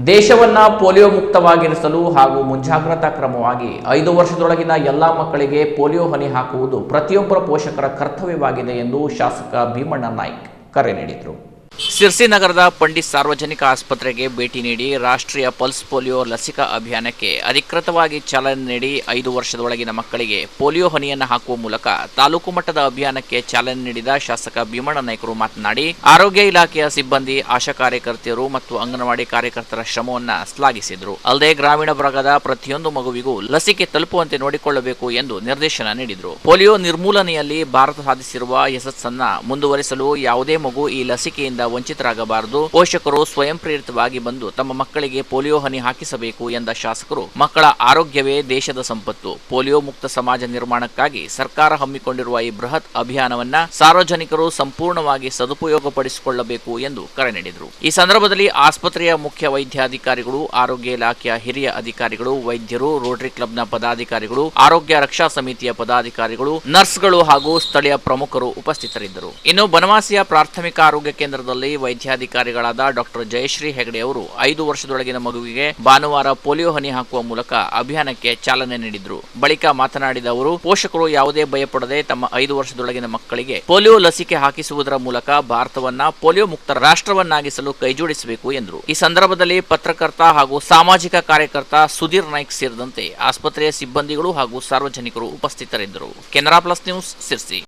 ದೇಶವನ್ನ ಪೋಲಿಯೋ ಮುಕ್ತವಾಗಿರಿಸಲು ಹಾಗೂ ಮುಂಜಾಗ್ರತಾ ಕ್ರಮವಾಗಿ 5 ವರ್ಷದೊಳಗಿನ ಎಲ್ಲ ಮಕ್ಕಳಿಗೆ ಪೋಲಿಯೋ ಹನಿ ಹಾಕುವುದು ಪ್ರತಿಯೊಬ್ಬರ ಪೋಷಕರ ಕರ್ತವ್ಯವಾಗಿದೆ ಎಂದು ಶಾಸಕ ಭೀಮಣ್ಣ ನಾಯ್ಕ್ ಕರೆ ನೀಡಿದರು. ಸಿರ್ಸಿ ನಗರದ ಪಂಡಿತ್ ಸಾರ್ವಜನಿಕ ಆಸ್ಪತ್ರೆಗೆ ಭೇಟಿ ನೀಡಿ ರಾಷ್ಟ್ರೀಯ ಪಲ್ಸ್ ಪೋಲಿಯೋ ಲಸಿಕಾ ಅಭಿಯಾನಕ್ಕೆ ಅಧಿಕೃತವಾಗಿ ಚಾಲನೆ ನೀಡಿ 5 ವರ್ಷದೊಳಗಿನ ಮಕ್ಕಳಿಗೆ ಪೋಲಿಯೋ ಹನಿಯನ್ನು ಹಾಕುವ ಮೂಲಕ ತಾಲೂಕು ಮಟ್ಟದ ಅಭಿಯಾನಕ್ಕೆ ಚಾಲನೆ ನೀಡಿದ ಶಾಸಕ ಭೀಮಣ್ಣ ನಾಯ್ಕರು ಮಾತನಾಡಿ, ಆರೋಗ್ಯ ಇಲಾಖೆಯ ಸಿಬ್ಬಂದಿ, ಆಶಾ ಕಾರ್ಯಕರ್ತೆಯರು ಮತ್ತು ಅಂಗನವಾಡಿ ಕಾರ್ಯಕರ್ತರ ಶ್ರಮವನ್ನು ಶ್ಲಾಘಿಸಿದರು. ಅಲ್ಲದೆ ಗ್ರಾಮೀಣ ಭಾಗದ ಪ್ರತಿಯೊಂದು ಮಗುವಿಗೂ ಲಸಿಕೆ ತಲುಪುವಂತೆ ನೋಡಿಕೊಳ್ಳಬೇಕು ಎಂದು ನಿರ್ದೇಶನ ನೀಡಿದರು. ಪೋಲಿಯೋ ನಿರ್ಮೂಲನೆಯಲ್ಲಿ ಭಾರತ ಸಾಧಿಸಿರುವ ಯಶಸ್ಸನ್ನ ಮುಂದುವರಿಸಲು ಯಾವುದೇ ಮಗು ಈ ಲಸಿಕೆಯಿಂದ ವಂಚಿತರಾಗಬಾರದು. ಪೋಷಕರು ಸ್ವಯಂ ಪ್ರೇರಿತವಾಗಿ ಬಂದು ತಮ್ಮ ಮಕ್ಕಳಿಗೆ ಪೋಲಿಯೋ ಹನಿ ಹಾಕಿಸಬೇಕು ಎಂದ ಶಾಸಕರು, ಮಕ್ಕಳ ಆರೋಗ್ಯವೇ ದೇಶದ ಸಂಪತ್ತು. ಪೋಲಿಯೋ ಮುಕ್ತ ಸಮಾಜ ನಿರ್ಮಾಣಕ್ಕಾಗಿ ಸರ್ಕಾರ ಹಮ್ಮಿಕೊಂಡಿರುವ ಈ ಬೃಹತ್ ಅಭಿಯಾನವನ್ನ ಸಾರ್ವಜನಿಕರು ಸಂಪೂರ್ಣವಾಗಿ ಸದುಪಯೋಗಪಡಿಸಿಕೊಳ್ಳಬೇಕು ಎಂದು ಕರೆ ನೀಡಿದರು. ಈ ಸಂದರ್ಭದಲ್ಲಿ ಆಸ್ಪತ್ರೆಯ ಮುಖ್ಯ ವೈದ್ಯಾಧಿಕಾರಿಗಳು, ಆರೋಗ್ಯ ಇಲಾಖೆಯ ಹಿರಿಯ ಅಧಿಕಾರಿಗಳು, ವೈದ್ಯರು, ರೋಟರಿ ಕ್ಲಬ್ನ ಪದಾಧಿಕಾರಿಗಳು, ಆರೋಗ್ಯ ರಕ್ಷಾ ಸಮಿತಿಯ ಪದಾಧಿಕಾರಿಗಳು, ನರ್ಸ್ಗಳು ಹಾಗೂ ಸ್ಥಳೀಯ ಪ್ರಮುಖರು ಉಪಸ್ಥಿತರಿದ್ದರು. ಇನ್ನು ಬನವಾಸಿಯ ಪ್ರಾಥಮಿಕ ಆರೋಗ್ಯ ಕೇಂದ್ರದಲ್ಲಿ ವೈದ್ಯಾಧಿಕಾರಿಗಳಾದ ಡಾಕ್ಟರ್ ಜಯಶ್ರೀ ಹೆಗಡೆ ಅವರು 5 ವರ್ಷದೊಳಗಿನ ಮಗುವಿಗೆ ಭಾನುವಾರ ಪೋಲಿಯೋ ಹನಿ ಹಾಕುವ ಮೂಲಕ ಅಭಿಯಾನಕ್ಕೆ ಚಾಲನೆ ನೀಡಿದರು. ಬಳಿಕ ಮಾತನಾಡಿದ ಅವರು, ಪೋಷಕರು ಯಾವುದೇ ಭಯಪಡದೆ ತಮ್ಮ 5 ವರ್ಷದೊಳಗಿನ ಮಕ್ಕಳಿಗೆ ಪೋಲಿಯೋ ಲಸಿಕೆ ಹಾಕಿಸುವುದರ ಮೂಲಕ ಭಾರತವನ್ನ ಪೋಲಿಯೋ ಮುಕ್ತ ರಾಷ್ಟ್ರವನ್ನಾಗಿಸಲು ಕೈಜೋಡಿಸಬೇಕು ಎಂದರು. ಈ ಸಂದರ್ಭದಲ್ಲಿ ಪತ್ರಕರ್ತ ಹಾಗೂ ಸಾಮಾಜಿಕ ಕಾರ್ಯಕರ್ತ ಸುಧೀರ್ ನಾಯ್ಕ್ ಸೇರಿದಂತೆ ಆಸ್ಪತ್ರೆಯ ಸಿಬ್ಬಂದಿಗಳು ಹಾಗೂ ಸಾರ್ವಜನಿಕರು ಉಪಸ್ಥಿತರಿದ್ದರು. Canara plus news, Sirsi.